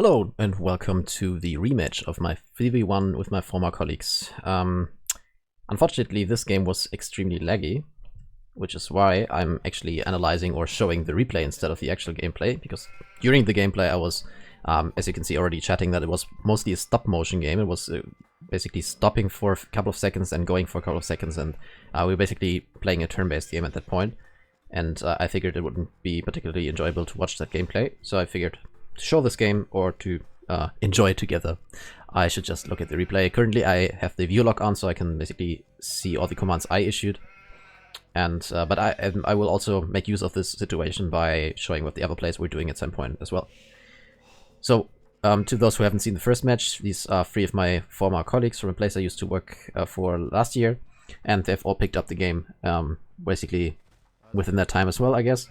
Hello and welcome to the rematch of my 3v1 with my former colleagues. Unfortunately, this game was extremely laggy, which is why I'm actually analyzing or showing the replay instead of the actual gameplay, because during the gameplay I was, as you can see, already chatting that it was mostly a stop motion game. It was basically stopping for a couple of seconds and going for a couple of seconds, and we were basically playing a turn-based game at that point. And I figured it wouldn't be particularly enjoyable to watch that gameplay, so I figured to show this game or to enjoy it together, I should just look at the replay. Currently I have the view lock on, so I can basically see all the commands I issued. And but I will also make use of this situation by showing what the other players were doing at some point as well. So to those who haven't seen the first match, these are three of my former colleagues from a place I used to work for last year, and they've all picked up the game basically within that time as well, I guess.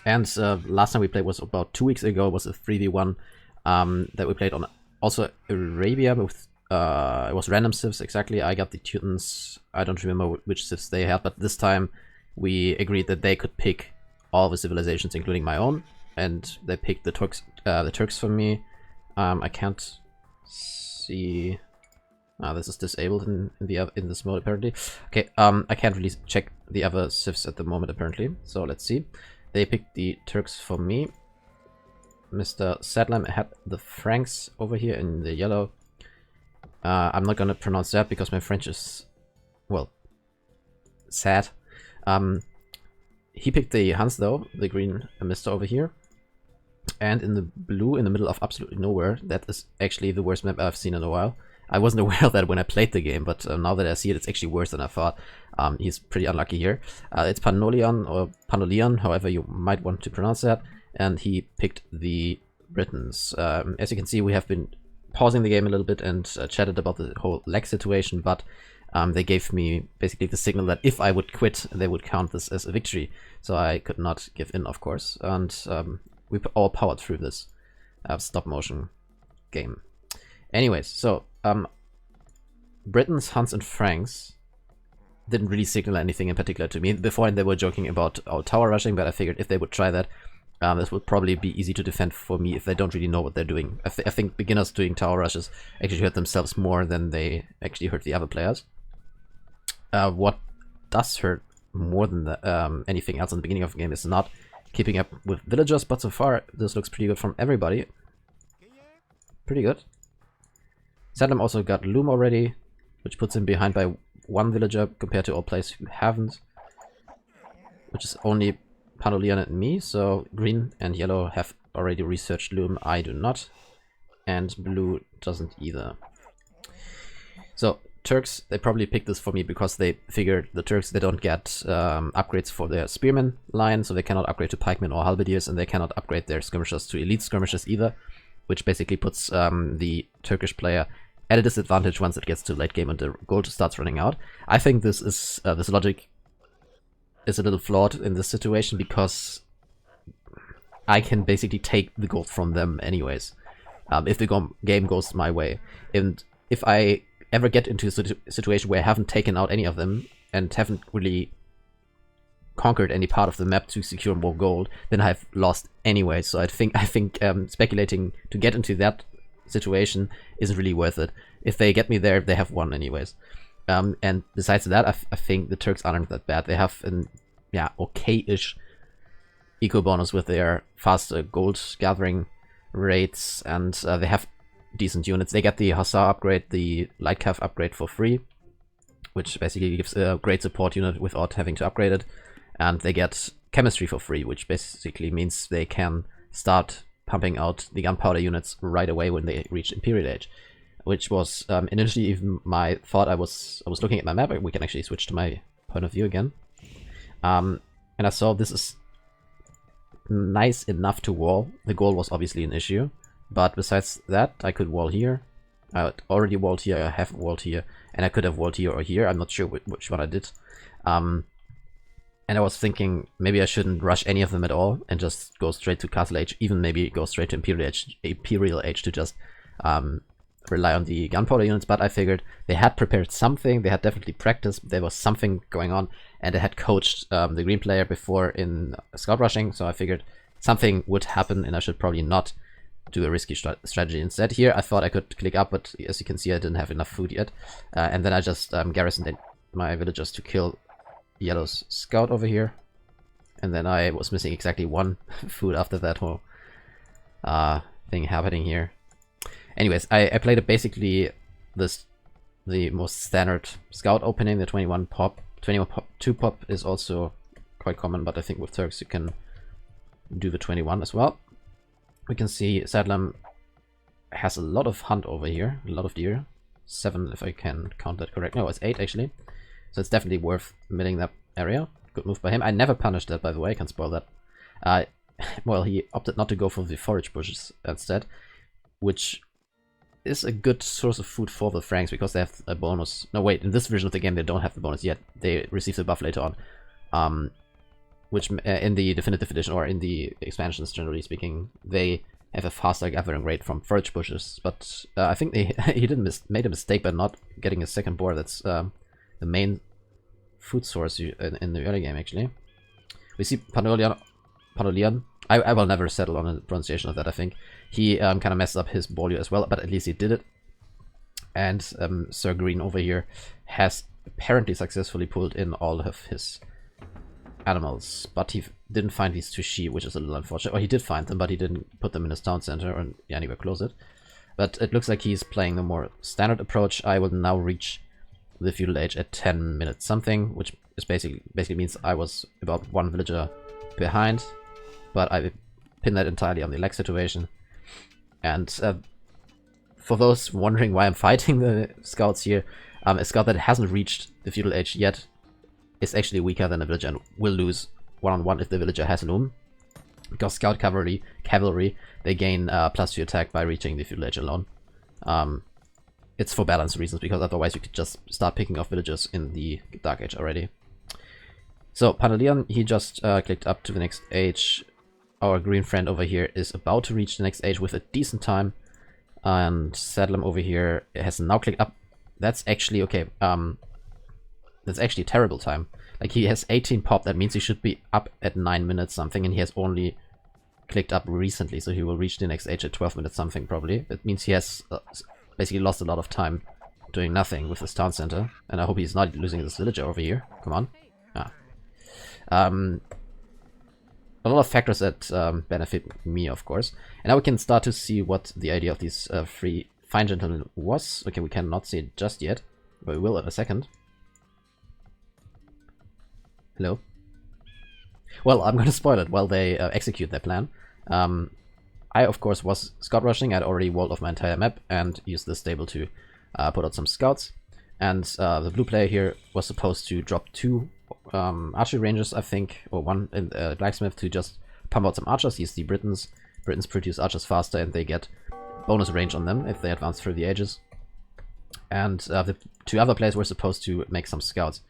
And last time we played was about 2 weeks ago. It was a 3v1 that we played on also Arabia with it was random civs exactly. I got the Teutons. I don't remember which civs they had, but this time we agreed that they could pick all the civilizations, including my own, and they picked the Turks for me. I can't see. This is disabled in this mode apparently. Okay, I can't really check the other civs at the moment apparently. So let's see. They picked the Turks for me. Mr. Sadlam had the Franks over here in the yellow. I'm not gonna pronounce that because my French is, well, sad. He picked the Hans though, the green Mr. over here. And in the blue, in the middle of absolutely nowhere, that is actually the worst map I've seen in a while. I wasn't aware of that when I played the game, but now that I see it, it's actually worse than I thought. He's pretty unlucky here. It's Panolion, or Panolion, however you might want to pronounce that, and he picked the Britons. As you can see, we have been pausing the game a little bit and chatted about the whole lag situation, but they gave me basically the signal that if I would quit, they would count this as a victory. So I could not give in, of course, and we all powered through this stop motion game. Anyways, so Britons, Huns, and Franks didn't really signal anything in particular to me. Before they were joking about our tower rushing, but I figured if they would try that, this would probably be easy to defend for me if they don't really know what they're doing. I think beginners doing tower rushes actually hurt themselves more than they actually hurt the other players. What does hurt more than anything else in the beginning of the game is not keeping up with villagers, but so far this looks pretty good from everybody. Pretty good. Sadlam also got Loom already, which puts him behind by one villager compared to all players who haven't, which is only Panolion and me. So green and yellow have already researched Loom, I do not, and blue doesn't either. So Turks, they probably picked this for me because they figured the Turks, they don't get upgrades for their spearmen line, so they cannot upgrade to pikemen or halberdiers, and they cannot upgrade their skirmishers to elite skirmishers either, which basically puts the Turkish player at a disadvantage once it gets to late game and the gold starts running out. I think this is this logic is a little flawed in this situation because I can basically take the gold from them anyways, if the game goes my way. And if I ever get into a situation where I haven't taken out any of them and haven't really conquered any part of the map to secure more gold, then I've lost anyway. So I think speculating to get into that situation isn't really worth it. If they get me there, they have won anyways. And besides that, I think the Turks aren't that bad. They have an okay-ish eco bonus with their faster gold gathering rates, and they have decent units. They get the Hussar upgrade, the Light Cav upgrade for free, which basically gives a great support unit without having to upgrade it, and they get chemistry for free, which basically means they can start pumping out the gunpowder units right away when they reach Imperial Age, which was initially even my thought. I was looking at my map. We can actually switch to my point of view again, and I saw this is nice enough to wall. The goal was obviously an issue, but besides that, I could wall here. I already walled here. I have walled here, and I could have walled here or here. I'm not sure which one I did. And I was thinking maybe I shouldn't rush any of them at all and just go straight to Castle Age, even maybe go straight to Imperial Age to just rely on the gunpowder units. But I figured they had prepared something, they had definitely practiced, there was something going on, and they had coached the green player before in scout rushing, so I figured something would happen and I should probably not do a risky strategy instead. Here I thought I could click up, but as you can see I didn't have enough food yet. And then I just garrisoned my villagers to kill Yellow's scout over here. And then I was missing exactly 1 food after that whole thing happening here. Anyways, I played it basically the most standard scout opening, the 21 pop. 2 pop is also quite common, but I think with Turks you can do the 21 as well. We can see Sadlam has a lot of hunt over here, a lot of deer. 7 if I can count that correct. No, it's 8 actually. So it's definitely worth milling that area. Good move by him. I never punished that, by the way, I can spoil that. Well, he opted not to go for the forage bushes instead, which is a good source of food for the Franks because they have a bonus. No, wait, in this version of the game they don't have the bonus yet. They receive the buff later on. Which in the definitive edition or in the expansions, generally speaking, they have a faster gathering rate from forage bushes. But I think he made a mistake by not getting a second boar. That's the main food source in the early game, actually. We see Panolian. I will never settle on a pronunciation of that, I think. He kind of messed up his bolio as well, but at least he did it. And Sir Green over here has apparently successfully pulled in all of his animals, but he didn't find these 2 sheep, which is a little unfortunate. Or he did find them, but he didn't put them in his town center or anywhere close it. But it looks like he's playing the more standard approach. I will now reach the feudal age at 10 minutes something, which is basically means I was about 1 villager behind, but I pinned that entirely on the lag situation. And for those wondering why I'm fighting the scouts here, a scout that hasn't reached the feudal age yet is actually weaker than a villager and will lose one-on-one if the villager has loom. Because scout cavalry, they gain +2 attack by reaching the feudal age alone. It's for balance reasons, because otherwise you could just start picking off villagers in the Dark Age already. So Panolian, he just clicked up to the next age. Our green friend over here is about to reach the next age with a decent time. And Sadlam over here has now clicked up. That's actually okay. That's actually a terrible time. Like, he has 18 pop, that means he should be up at 9 minutes something, and he has only clicked up recently, so he will reach the next age at 12 minutes something probably. That means he has basically lost a lot of time doing nothing with his town center, and I hope he's not losing this villager over here. Come on. A lot of factors that benefit me, of course. And now we can start to see what the idea of these 3 fine gentlemen was. Okay, we cannot see it just yet, but we will in a second. Hello? Well, I'm gonna spoil it while they execute their plan. I, of course, was scout rushing. I'd already walled off my entire map and used this stable to put out some scouts. And the blue player here was supposed to drop 2 archery ranges, I think, or 1 in blacksmith to just pump out some archers. He's the Britons. Britons produce archers faster and they get bonus range on them if they advance through the ages. And the 2 other players were supposed to make some scouts.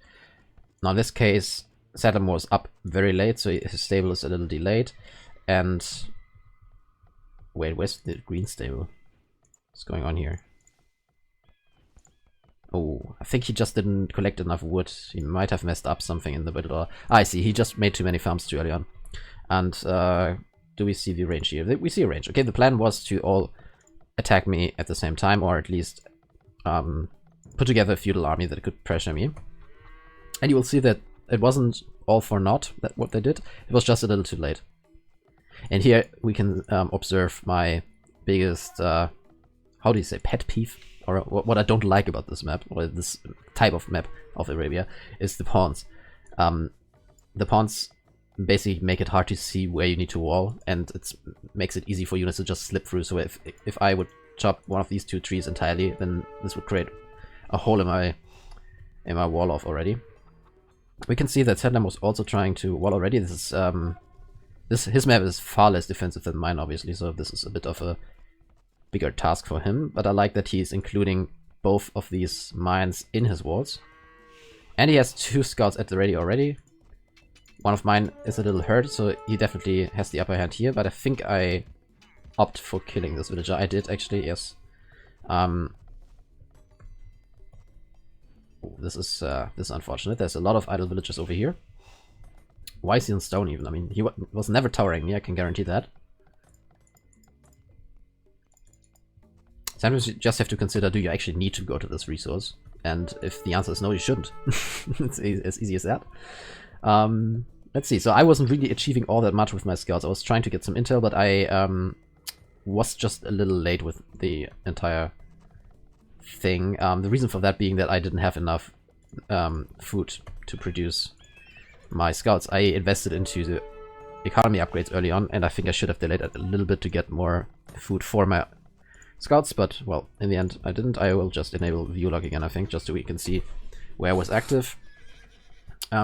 Now in this case, Sadlam was up very late, so his stable is a little delayed. And wait, where's the green stable? What's going on here? Oh, I think he just didn't collect enough wood. He might have messed up something in the build. Or I see, he just made too many farms too early on. And do we see the range here? We see a range. Okay, the plan was to all attack me at the same time, or at least put together a feudal army that could pressure me. And you will see that it wasn't all for naught, that what they did. It was just a little too late. And here we can observe my biggest, how do you say, pet peeve? Or what I don't like about this map, or this type of map of Arabia, is the pawns. The pawns basically make it hard to see where you need to wall, and it makes it easy for units to just slip through. So if I would chop one of these 2 trees entirely, then this would create a hole in my wall off already. We can see that Sadlam was also trying to wall already. This is his map is far less defensive than mine, obviously, so this is a bit of a bigger task for him, but I like that he's including both of these mines in his walls. And he has 2 scouts at the ready already. One of mine is a little hurt, so he definitely has the upper hand here, but I think I opt for killing this villager. I did actually, yes. This is unfortunate. There's a lot of idle villagers over here. Why is he on stone even? I mean, he was never towering me, I can guarantee that. sometimes you just have to consider, do you actually need to go to this resource? And if the answer is no, you shouldn't. It's as easy as that. Let's see, so I wasn't really achieving all that much with my scouts. I was trying to get some intel, but I was just a little late with the entire thing. The reason for that being that I didn't have enough food to produce my scouts. I invested into the economy upgrades early on, and I think I should have delayed it a little bit to get more food for my scouts, but, well, in the end I didn't. I will just enable view log again, I think, just so we can see where I was active.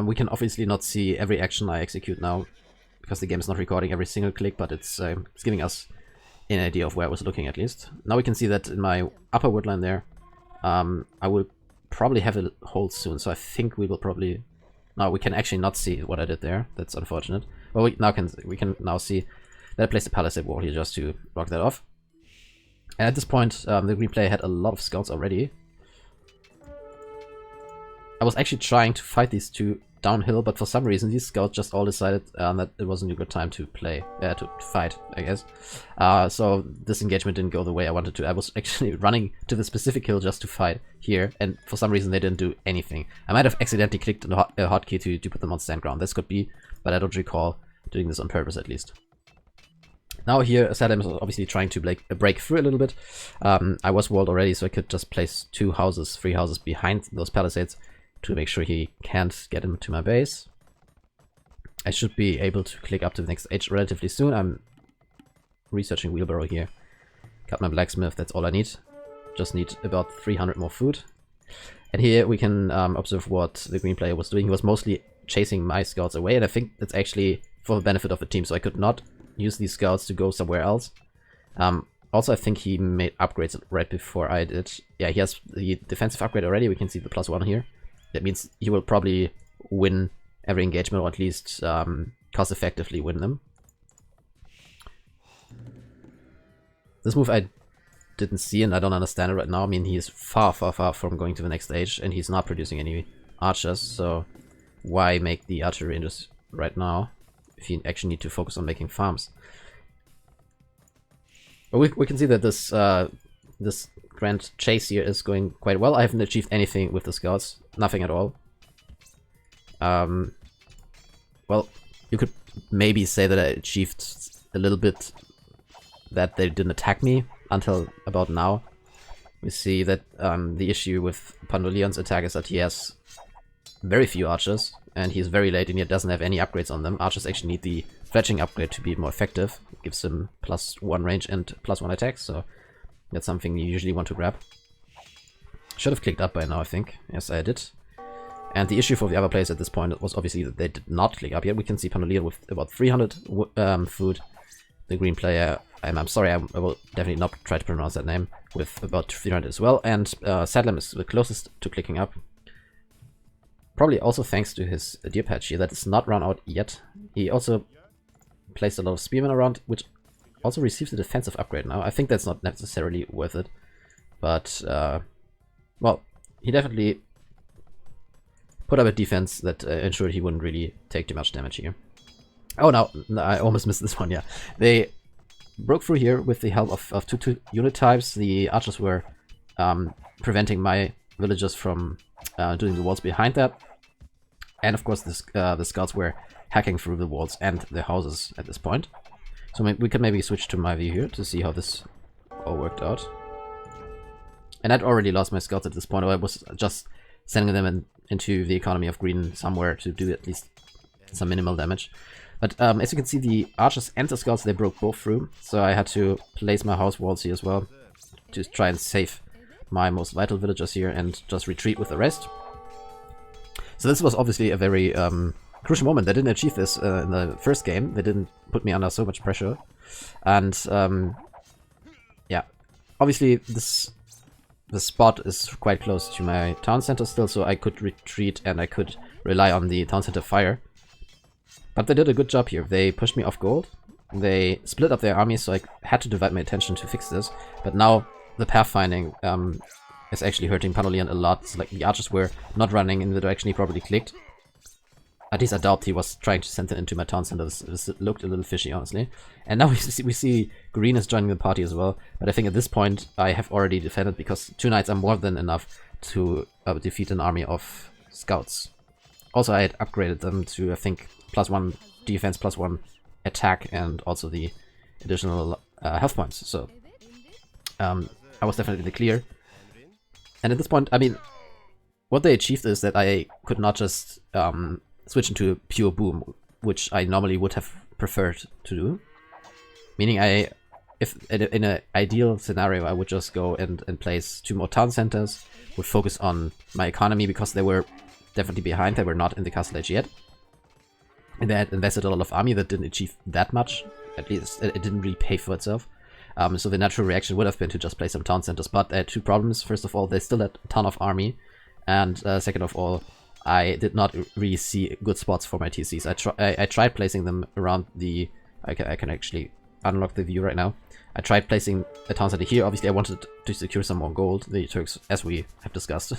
We can obviously not see every action I execute now, because the game is not recording every single click, but it's giving us an idea of where I was looking at least. Now we can see that in my upper woodline there, I will probably have a hold soon, so I think we will probably... No, we can actually not see what I did there. That's unfortunate. Well, we can now see that I placed a palisade wall here just to block that off. And at this point, the green player had a lot of scouts already. I was actually trying to fight these two downhill, but for some reason these scouts just all decided that it wasn't a good time to play, to fight, I guess. So this engagement didn't go the way I wanted to. I was actually running to the specific hill just to fight here, and for some reason they didn't do anything. I might have accidentally clicked on a hotkey to put them on stand ground. This could be, but I don't recall doing this on purpose at least. Now here, Saddam is obviously trying to break through a little bit. I was walled already, so I could just place three houses behind those palisades to make sure he can't get into my base. I should be able to click up to the next age relatively soon. I'm researching wheelbarrow here. Got my blacksmith, that's all I need. Just need about 300 more food. And here we can observe what the green player was doing. He was mostly chasing my scouts away, and I think that's actually for the benefit of the team, so I could not use these scouts to go somewhere else. Also, I think he made upgrades right before I did. Yeah, he has the defensive upgrade already. We can see the +1 here. That means he will probably win every engagement, or at least cost effectively win them. This move I didn't see, and I don't understand it right now. I mean, he is far, far, far from going to the next stage, and he's not producing any archers, so why make the archery indus right now if you actually need to focus on making farms? But we can see that this this grand chase here is going quite well. I haven't achieved anything with the scouts, nothing at all. Well, you could maybe say that I achieved a little bit that they didn't attack me until about now. We see that the issue with Pandolian's attack is that he has very few archers, and he's very late and he doesn't have any upgrades on them. Archers actually need the fletching upgrade to be more effective. It gives him +1 range and +1 attack, so that's something you usually want to grab. Should have clicked up by now, I think. Yes, I did. And the issue for the other players at this point was obviously that they did not click up yet. We can see Pandolian with about 300 food. The green player, I'm sorry, I will definitely not try to pronounce that name, with about 300 as well. And Sadlam is the closest to clicking up. Probably also thanks to his deer patch here that is not run out yet. He also placed a lot of spearmen around, which also receives a defensive upgrade now. I think that's not necessarily worth it, but well, he definitely put up a defense that ensured he wouldn't really take too much damage here. Oh no, I almost missed this one. Yeah, they broke through here with the help of two unit types. The archers were preventing my villagers from doing the walls behind that, and of course the scouts were hacking through the walls and the houses at this point. So we could maybe switch to my view here to see how this all worked out. And I'd already lost my scouts at this point, or I was just sending them into the economy of green somewhere to do at least some minimal damage. But as you can see, the archers and the scouts, they broke both through, so I had to place my house walls here as well to try and save my most vital villagers here and just retreat with the rest. So this was obviously a very crucial moment. They didn't achieve this in the first game. They didn't put me under so much pressure. And yeah, obviously the spot is quite close to my town center still, so I could retreat and I could rely on the town center fire. But they did a good job here. They pushed me off gold. They split up their army, so I had to divide my attention to fix this. But now the pathfinding is actually hurting Pandolian a lot. It's like the archers were not running in the direction he probably clicked. At least I doubt he was trying to send it into my town center. This looked a little fishy, honestly. And now we see green is joining the party as well. But I think at this point I have already defended, because 2 knights are more than enough to defeat an army of scouts. Also, I had upgraded them to, I think, +1 defense, +1 attack, and also the additional health points. So I was definitely in the clear. And at this point, I mean, what they achieved is that I could not just switch into pure boom, which I normally would have preferred to do. Meaning if in an ideal scenario, I would just go and place 2 more town centers, would focus on my economy, because they were definitely behind, they were not in the castle age yet. And they had invested a lot of army that didn't achieve that much, at least it didn't really pay for itself. So the natural reaction would have been to just play some town centers, but they had 2 problems. First of all, they still had a ton of army, and second of all, I did not really see good spots for my TCs. I tried placing them around the... I can actually unlock the view right now. I tried placing a town center here. Obviously, I wanted to secure some more gold. The Turks, as we have discussed,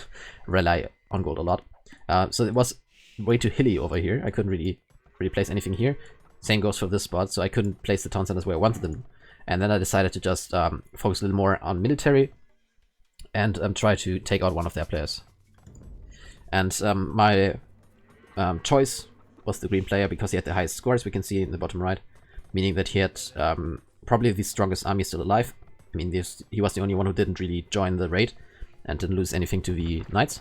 rely on gold a lot. So it was way too hilly over here. I couldn't really place anything here. Same goes for this spot, so I couldn't place the town centers where I wanted them. And then I decided to just focus a little more on military and try to take out one of their players. And my choice was the green player, because he had the highest score, as we can see in the bottom right, meaning that he had probably the strongest army still alive. I mean, he was the only one who didn't really join the raid and didn't lose anything to the knights.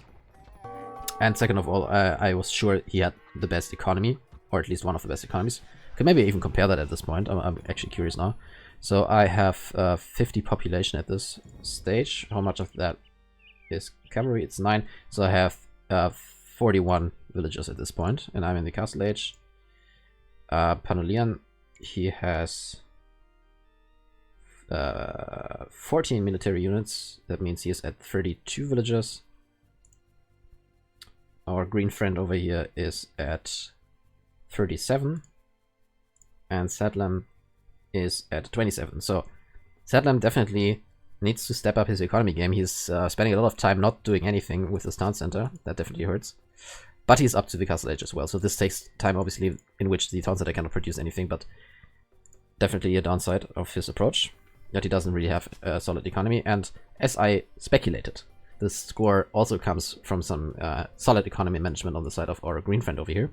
And second of all, I was sure he had the best economy, or at least one of the best economies. Could maybe even compare that at this point. I'm actually curious now. So I have 50 population at this stage. How much of that is cavalry? It's 9. So I have 41 villagers at this point, and I'm in the castle age. Panolian, he has 14 military units. That means he is at 32 villagers. Our green friend over here is at 37, and Sadlam is at 27. So Sadlam definitely needs to step up his economy game. He's spending a lot of time not doing anything with his town center. That definitely hurts. But he's up to the castle age as well, so this takes time, obviously, in which the town center cannot produce anything, but definitely a downside of his approach, that he doesn't really have a solid economy. And as I speculated, this score also comes from some solid economy management on the side of our green friend over here.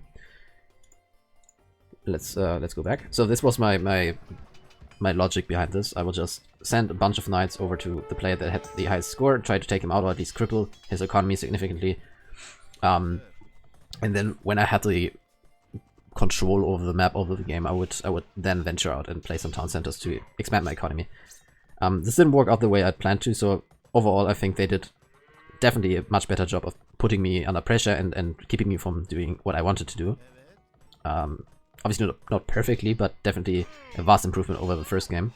Let's go back. So this was my logic behind this. I will just send a bunch of knights over to the player that had the highest score, try to take him out, or at least cripple his economy significantly. And then when I had the control over the map, over the game, I would then venture out and play some town centers to expand my economy. This didn't work out the way I'd planned to, so overall I think they did definitely a much better job of putting me under pressure and keeping me from doing what I wanted to do. Obviously not perfectly, but definitely a vast improvement over the first game.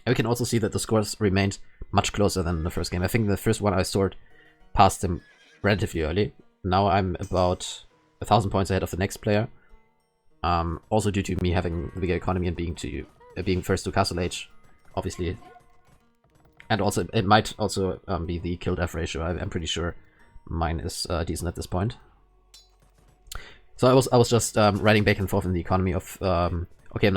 And we can also see that the scores remained much closer than the first game. I think the first one I scored past him relatively early. Now I'm about 1,000 points ahead of the next player. Also due to me having the bigger economy and being first to castle age, obviously. And also it might also be the kill death ratio. I'm pretty sure mine is decent at this point. So I was just riding back and forth in the economy of okay,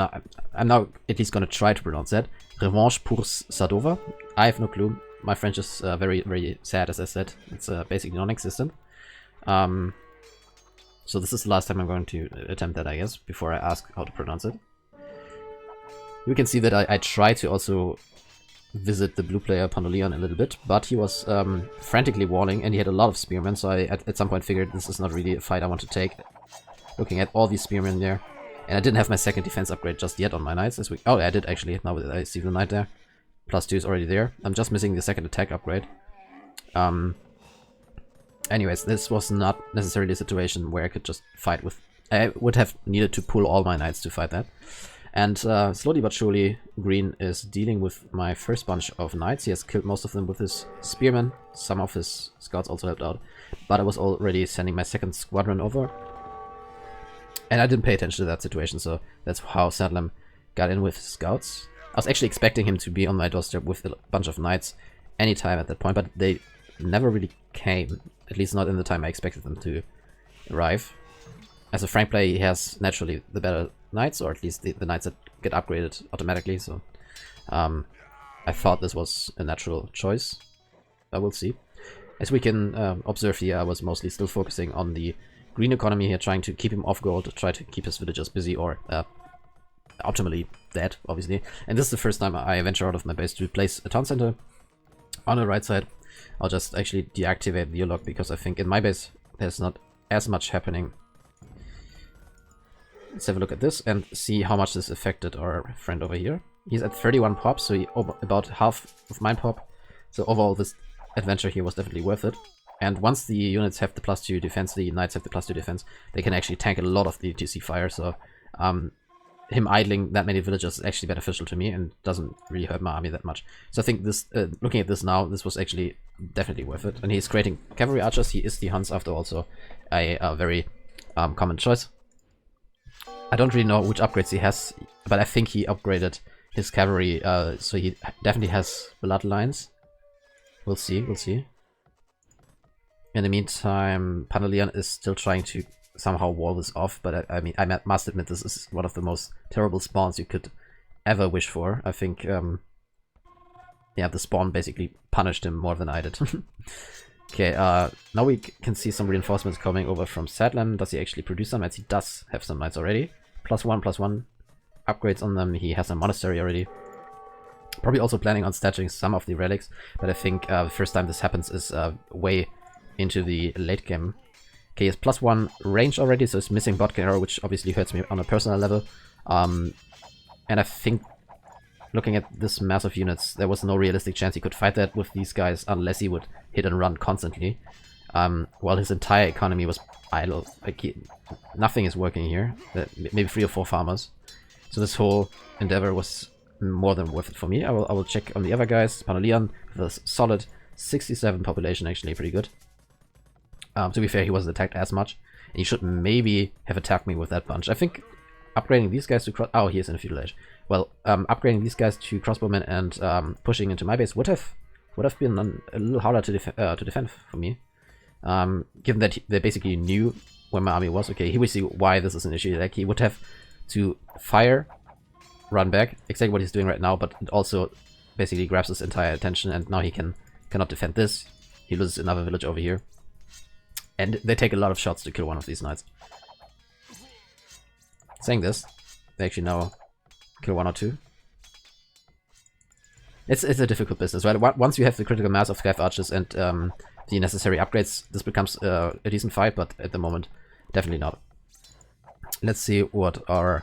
I'm now at least gonna try to pronounce that. Revanche pour Sadova. I have no clue. My French is very, very sad, as I said. It's basically non-existent. So this is the last time I'm going to attempt that, I guess, before I ask how to pronounce it. You can see that I try to also visit the blue player Panolian a little bit, but he was frantically walling and he had a lot of spearmen, so I at some point figured this is not really a fight I want to take. Looking at all these spearmen there. And I didn't have my second defense upgrade just yet on my knights this week. Oh, I did actually, now that I see the knight there. +2 is already there. I'm just missing the second attack upgrade. Anyways, this was not necessarily a situation where I could just fight with... I would have needed to pull all my knights to fight that. And slowly but surely, green is dealing with my first bunch of knights. He has killed most of them with his spearmen. Some of his scouts also helped out. But I was already sending my second squadron over. And I didn't pay attention to that situation, so that's how Sadlam got in with scouts. I was actually expecting him to be on my doorstep with a bunch of knights anytime at that point, but they never really came. At least not in the time I expected them to. arrive. As a Frank player, he has naturally the better knights, or at least the knights that get upgraded automatically, so I thought this was a natural choice. I will see. As we can observe here, I was mostly still focusing on the green economy here, trying to keep him off gold, try to keep his villagers busy, or optimally dead, obviously. And this is the first time I venture out of my base to place a town center on the right side. I'll just actually deactivate the log because I think in my base there's not as much happening. Let's have a look at this and see how much this affected our friend over here. He's at 31 pops, so he about half of mine pop. So overall this adventure here was definitely worth it. And once the units have the +2 defense, the knights have the +2 defense, they can actually tank a lot of the TC fire. So him idling that many villagers is actually beneficial to me and doesn't really hurt my army that much. So I think this, looking at this now, this was actually definitely worth it. And he's creating cavalry archers. He is the Huns after all, so a very common choice. I don't really know which upgrades he has, but I think he upgraded his cavalry, so he definitely has bloodlines. We'll see, we'll see. In the meantime, Panelian is still trying to somehow wall this off, but I mean, I must admit this is one of the most terrible spawns you could ever wish for. I think, yeah, the spawn basically punished him more than I did. Okay, now we can see some reinforcements coming over from Sadlam. Does he actually produce some knights? He does have some knights already. +1/+1 upgrades on them. He has a monastery already. Probably also planning on statching some of the relics, but I think the first time this happens is way into the late game. Okay, he has +1 range already, so he's missing bot arrow, which obviously hurts me on a personal level. And I think, looking at this mass of units, there was no realistic chance he could fight that with these guys unless he would hit and run constantly. While his entire economy was idle. Like nothing is working here. Maybe 3 or 4 farmers. So this whole endeavor was more than worth it for me. I will check on the other guys. Panelian with a solid 67 population, actually pretty good. To be fair, he wasn't attacked as much. And he should maybe have attacked me with that bunch. I think upgrading these guys to oh, he is in a feudal age. Well, upgrading these guys to crossbowmen and pushing into my base would have been a little harder to defend for me. Given that they basically knew where my army was. Okay, here we see why this is an issue. Like, he would have to fire, run back, exactly what he's doing right now, but it also basically grabs his entire attention, and now he cannot defend this. He loses another village over here. And they take a lot of shots to kill one of these knights. Saying this, they actually now kill 1 or 2. It's a difficult business, right? Once you have the critical mass of Scav archers and the necessary upgrades, this becomes a decent fight, but at the moment, definitely not. Let's see what our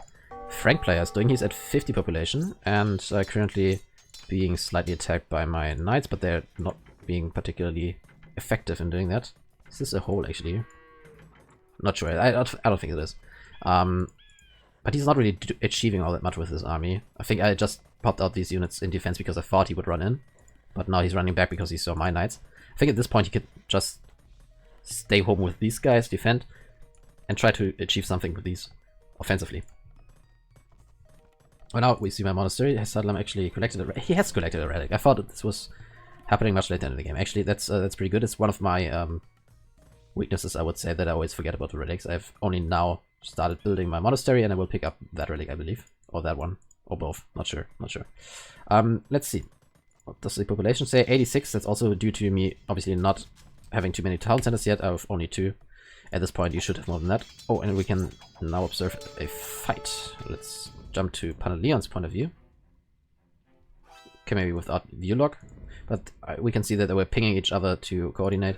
Frank player is doing. He's at 50 population and currently being slightly attacked by my knights, but they're not being particularly effective in doing that. Is this a hole, actually? Not sure. I don't think it is. But he's not really achieving all that much with his army. I think I just popped out these units in defense because I thought he would run in. But now he's running back because he saw my knights. I think at this point he could just stay home with these guys, defend, and try to achieve something with these offensively. Well, now we see my monastery. Has Sadlam actually collected a he has collected a relic. I thought that this was happening much later in the game. Actually, that's pretty good. It's one of my weaknesses, I would say, that I always forget about the relics. I've only now started building my monastery, and I will pick up that relic, I believe, or that one, or both. Not sure. Let's see. What does the population say? 86. That's also due to me obviously not having too many town centers yet. I have only 2. At this point, you should have more than that. Oh, and we can now observe a fight. Let's jump to Panelion's point of view. Okay, maybe without view log, but we can see that they were pinging each other to coordinate.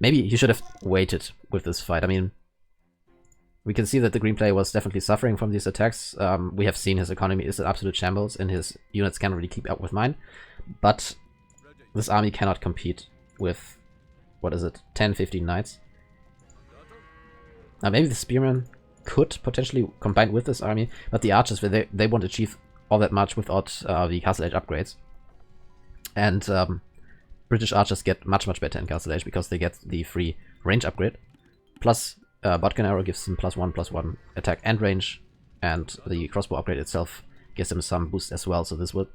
Maybe he should have waited with this fight. I mean, we can see that the green player was definitely suffering from these attacks. We have seen his economy is an absolute shambles, and his units can't really keep up with mine. But this army cannot compete with, what is it, 10, 15 knights. Now maybe the spearmen could potentially combine with this army, but the archers, they won't achieve all that much without the Castle Age upgrades. And British archers get much better in Castle Age because they get the free range upgrade. Plus, Botkin arrow gives them +1/+1 attack and range, and the crossbow upgrade itself gives him some boost as well. So this would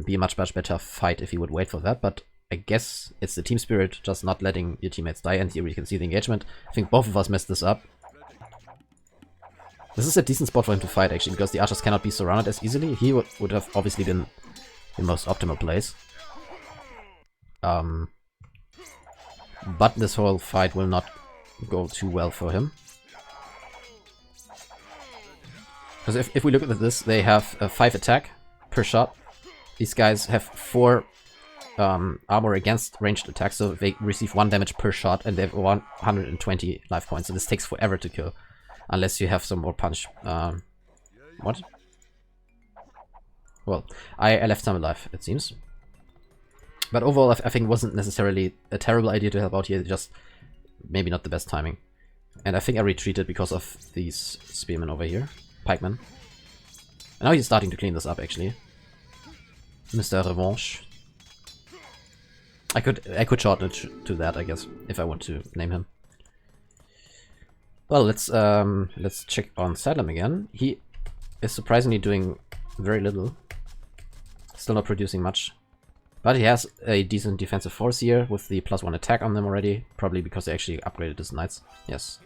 be a much better fight if he would wait for that. But I guess it's the team spirit just not letting your teammates die, and here we can see the engagement. I think both of us messed this up. This is a decent spot for him to fight, actually, because the archers cannot be surrounded as easily. He would have obviously been the most optimal place. But this whole fight will not go too well for him. Because if we look at this, they have a 5 attack per shot. These guys have 4 armor against ranged attacks, so they receive 1 damage per shot, and they have 120 life points. So this takes forever to kill, unless you have some more punch. What? Well, I left some alive, it seems. But overall, I think it wasn't necessarily a terrible idea to help out here, just maybe not the best timing. And I think I retreated because of these spearmen over here. Pikemen. And now he's starting to clean this up, actually. Mr. Revanche. I could shorten it to that, I guess, if I want to name him. Well, let's check on Salem again. He is surprisingly doing very little. Still not producing much. But he has a decent defensive force here with the +1 attack on them already. Probably because they actually upgraded his knights. Yes.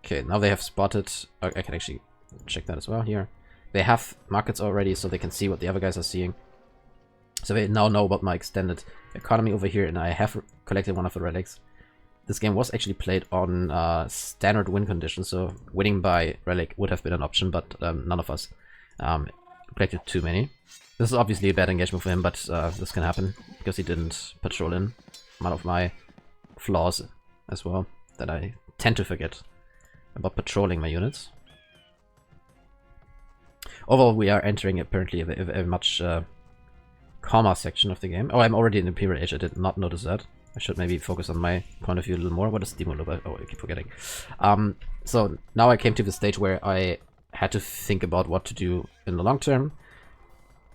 Okay, now they have spotted... I can actually check that as well here. They have markets already, so they can see what the other guys are seeing. So they now know about my extended economy over here, and I have collected one of the relics. This game was actually played on standard win conditions, so winning by relic would have been an option, but none of us collected too many. This is obviously a bad engagement for him, but this can happen because he didn't patrol in. One of my flaws as well, that I tend to forget about patrolling my units. Overall, we are entering apparently a much calmer section of the game. Oh, I'm already in Imperial Age, I did not notice that. I should maybe focus on my point of view a little more. What is Demo Loba? Oh, I keep forgetting. So now I came to the stage where I had to think about what to do in the long term.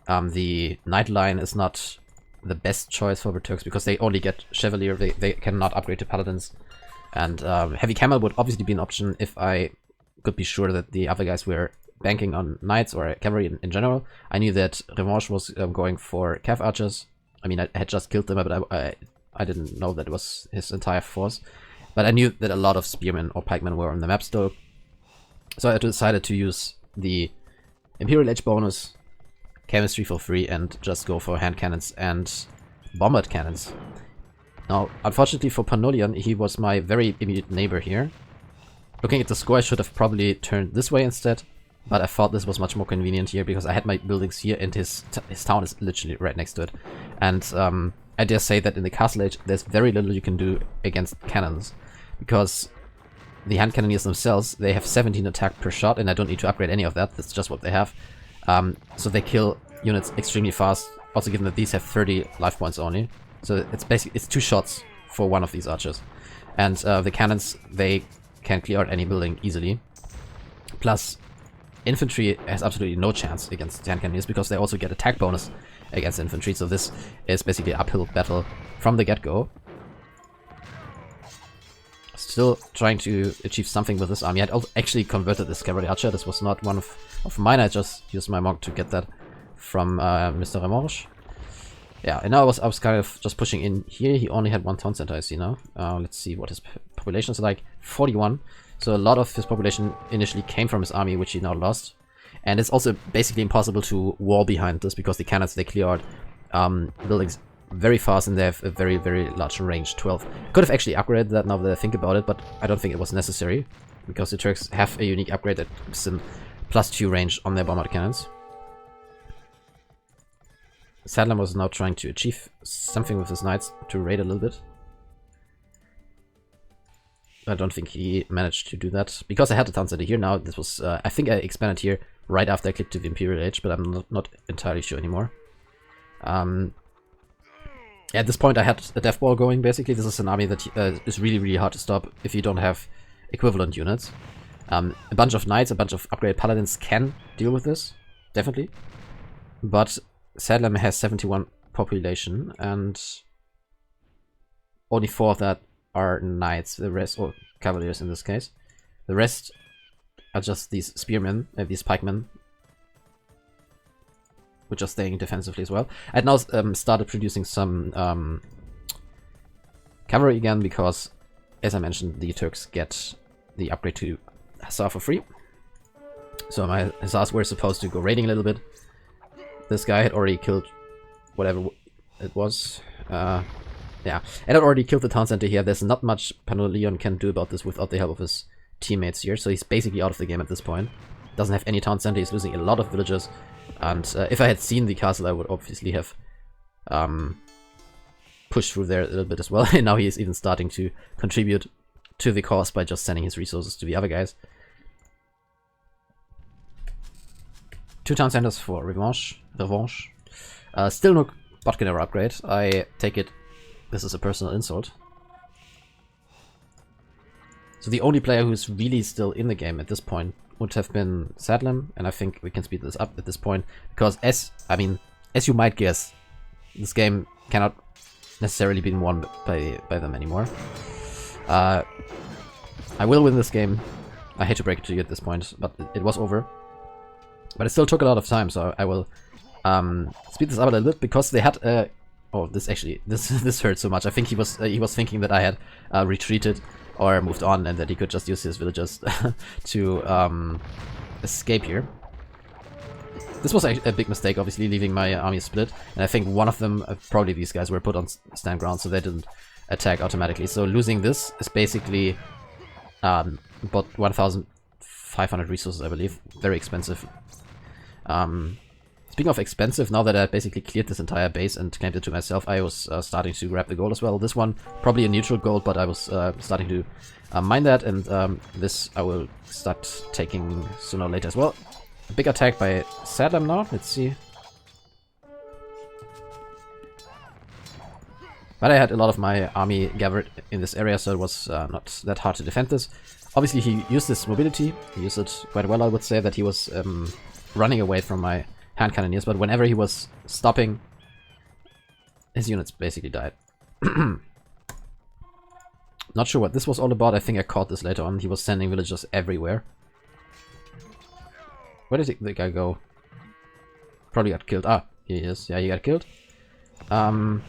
The Knight line is not the best choice for the Turks because they only get Chevalier, they cannot upgrade to Paladins. And Heavy Camel would obviously be an option if I could be sure that the other guys were banking on Knights or Cavalry in general. I knew that Revanche was going for Cav Archers. I mean, I had just killed them, but I didn't know that it was his entire force. But I knew that a lot of Spearmen or Pikemen were on the map still. So I decided to use the Imperial Age bonus, Chemistry for free, and just go for hand cannons and bombard cannons. Now, unfortunately for Panolian, he was my very immediate neighbor here. Looking at the score, I should have probably turned this way instead, but I thought this was much more convenient here because I had my buildings here and his town is literally right next to it. And I dare say that in the Castle Age, there's very little you can do against cannons, because the hand cannoneers themselves, they have 17 attack per shot, and I don't need to upgrade any of that, that's just what they have. So they kill units extremely fast, also given that these have 30 life points only. So it's basically, it's 2 shots for one of these archers. And the cannons, they can clear out any building easily. Plus, infantry has absolutely no chance against hand cannoneers because they also get attack bonus against infantry. So this is basically an uphill battle from the get-go. Still trying to achieve something with this army. I had actually converted this cavalry archer. This was not one of mine. I just used my monk to get that from Mr. Remanche. Yeah, and now I was kind of just pushing in here. He only had 1 town center, I see now. Let's see what his population is like. 41. So a lot of his population initially came from his army, which he now lost. And it's also basically impossible to wall behind this because the cannons, they clear out buildings very fast and they have a very, very large range, 12. Could have actually upgraded that now that I think about it, but I don't think it was necessary because the Turks have a unique upgrade that gives them +2 range on their bombard cannons. Sadlam was now trying to achieve something with his knights to raid a little bit. I don't think he managed to do that because I had the town center here now. This was, I think I expanded here right after I clicked to the Imperial Age, but I'm not entirely sure anymore. At this point I had a death ball going basically. This is an army that is really, really hard to stop if you don't have equivalent units. A bunch of knights, a bunch of upgraded paladins can deal with this, definitely. But Sadlam has 71 population and only 4 of that are knights, the rest, or cavaliers in this case. The rest are just these spearmen, these pikemen. which are staying defensively as well. I'd now started producing some cavalry again because, as I mentioned, the Turks get the upgrade to Hussar for free. So my Hussars were supposed to go raiding a little bit. This guy had already killed whatever it was. Yeah, and I'd already killed the town center here. There's not much Panolion can do about this without the help of his teammates here. So he's basically out of the game at this point. Doesn't have any town center. He's losing a lot of villagers. And if I had seen the castle, I would obviously have pushed through there a little bit as well. And now he is even starting to contribute to the cause by just sending his resources to the other guys. 2 town centers for revenge. Still no Botgener upgrade. I take it this is a personal insult. So the only player who's really still in the game at this point would have been Sadlam, and I think we can speed this up at this point, because as you might guess, this game cannot necessarily be won by them anymore. I will win this game. I hate to break it to you at this point, but it was over. But it still took a lot of time, so I will speed this up a little bit, because they had oh, this actually this hurt so much. I think he was thinking that I had retreated or moved on, and that he could just use his villagers to escape here. This was a big mistake, obviously, leaving my army split, and I think one of them, probably these guys, were put on stand ground, so they didn't attack automatically. So losing this is basically about 1,500 resources, I believe. Very expensive. Speaking of expensive, now that I basically cleared this entire base and claimed it to myself, I was starting to grab the gold as well. This one, probably a neutral gold, but I was starting to mine that, and this I will start taking sooner or later as well. A big attack by Sadlam now, let's see. But I had a lot of my army gathered in this area, so it was not that hard to defend this. Obviously he used this mobility, he used it quite well. I would say that he was running away from my hand cannoneers, but whenever he was stopping, his units basically died. Not sure what this was all about. I think I caught this later on. He was sending villagers everywhere. Where did the guy go? Probably got killed. Ah, here he is. Yeah, he got killed. Yeah,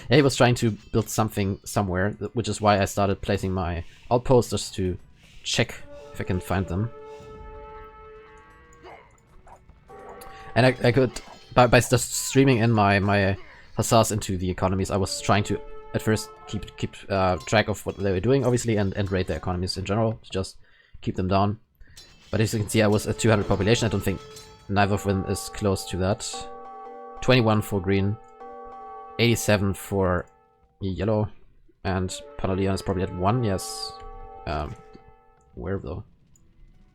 he was trying to build something somewhere, which is why I started placing my outposts just to check if I can find them. And I could, by just streaming in my hussars into the economies, I was trying to at first keep track of what they were doing, obviously, and raid their economies in general, to just keep them down. But as you can see, I was at 200 population. I don't think neither of them is close to that. 21 for green, 87 for yellow, and Panolion is probably at 1, yes. Where though?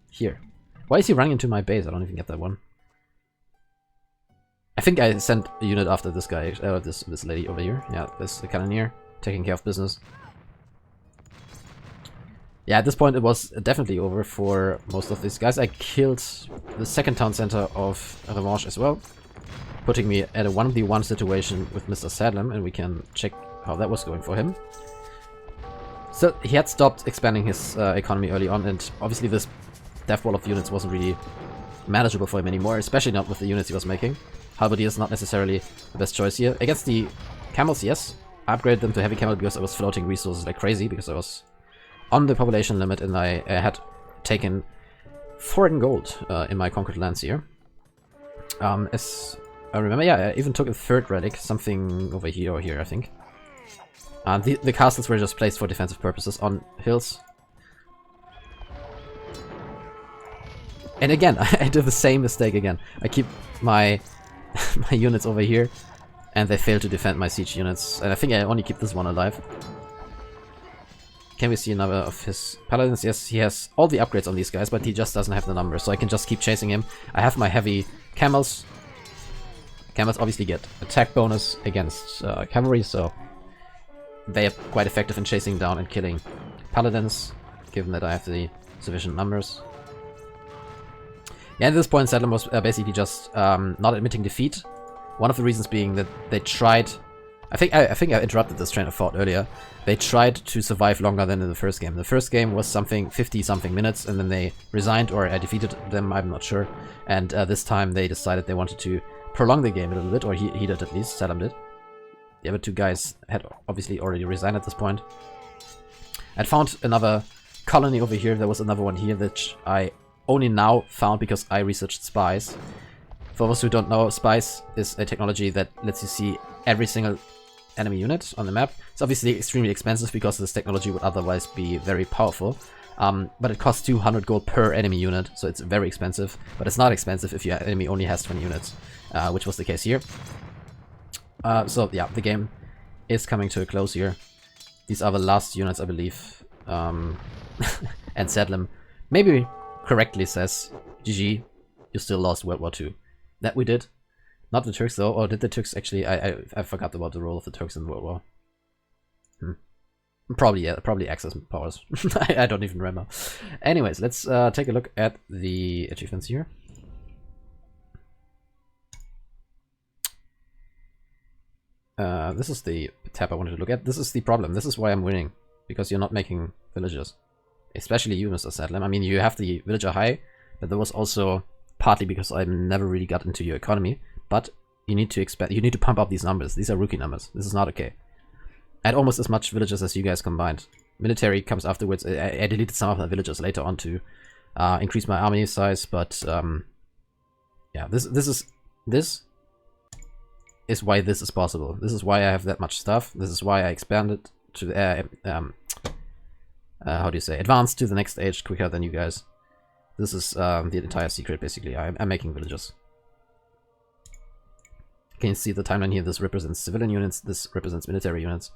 Here. Why is he running into my base? I don't even get that one. I think I sent a unit after this guy, this lady over here. Yeah, this cannoneer, taking care of business. Yeah, at this point it was definitely over for most of these guys. I killed the second town center of Revanche as well, putting me at a 1v1 situation with Mr. Sadlam, and we can check how that was going for him. So he had stopped expanding his economy early on, and obviously this death wall of units wasn't really manageable for him anymore, especially not with the units he was making. Halberdier is not necessarily the best choice here. Against the camels, yes. I upgraded them to heavy camel because I was floating resources like crazy, because I was on the population limit, and I had taken foreign gold in my conquered lands here. As I remember, yeah, I even took a third relic, something over here or here, I think. The castles were just placed for defensive purposes on hills. And again, I did the same mistake again. I keep my my units over here, and they fail to defend my siege units. And I think I only keep this one alive. Can we see another of his paladins? Yes, he has all the upgrades on these guys, but he just doesn't have the numbers, so I can just keep chasing him. I have my heavy camels. Camels obviously get attack bonus against cavalry, so they are quite effective in chasing down and killing paladins, given that I have the sufficient numbers. Yeah, at this point, Sadlam was basically just not admitting defeat. One of the reasons being that they tried I think I interrupted this train of thought earlier. They tried to survive longer than in the first game. The first game was something 50-something minutes, and then they resigned, or I defeated them, I'm not sure. And this time they decided they wanted to prolong the game a little bit, or he did at least, Salam did. The other two guys had obviously already resigned at this point. I'd found another colony over here. There was another one here that I only now found because I researched spies. For those who don't know, spies is a technology that lets you see every single enemy unit on the map. It's obviously extremely expensive because this technology would otherwise be very powerful. But it costs 200 gold per enemy unit, so it's very expensive. But it's not expensive if your enemy only has 20 units, which was the case here. So yeah, the game is coming to a close here. These are the last units, I believe. And Sadlam maybe correctly says, GG, you still lost World War II. That we did. Not the Turks though, or did the Turks actually... I forgot about the role of the Turks in the World War. Probably, yeah, probably Axis powers. I don't even remember. Anyways, let's take a look at the achievements here. This is the tab I wanted to look at. This is the problem. This is why I'm winning. Because you're not making villagers. Especially you, Mr. Sadlam. I mean, you have the villager high, but there was also partly because I never really got into your economy. But you need to expand. You need to pump up these numbers. These are rookie numbers. This is not okay. I had almost as much villagers as you guys combined. Military comes afterwards. I deleted some of the villagers later on to increase my army size, but yeah, this is why this is possible. This is why I have that much stuff. This is why I expanded to the how do you say, advanced to the next stage quicker than you guys. This is the entire secret, basically. I'm making villagers. Can you see the timeline here? This represents civilian units. This represents military units.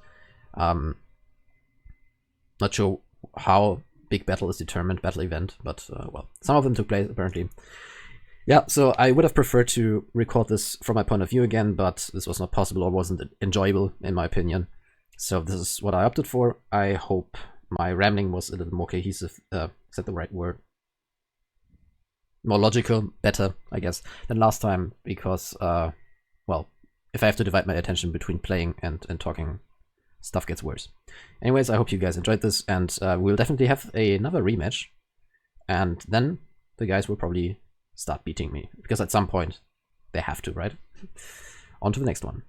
Not sure how big battle is determined, battle event, but well, some of them took place apparently. Yeah, so I would have preferred to record this from my point of view again, but this was not possible or wasn't enjoyable in my opinion. So this is what I opted for. I hope my rambling was a little more cohesive, is that the right word? More logical, better, I guess, than last time, because, well, if I have to divide my attention between playing and talking, stuff gets worse. Anyways, I hope you guys enjoyed this, and we'll definitely have another rematch, and then the guys will probably start beating me, because at some point they have to, right? On to the next one.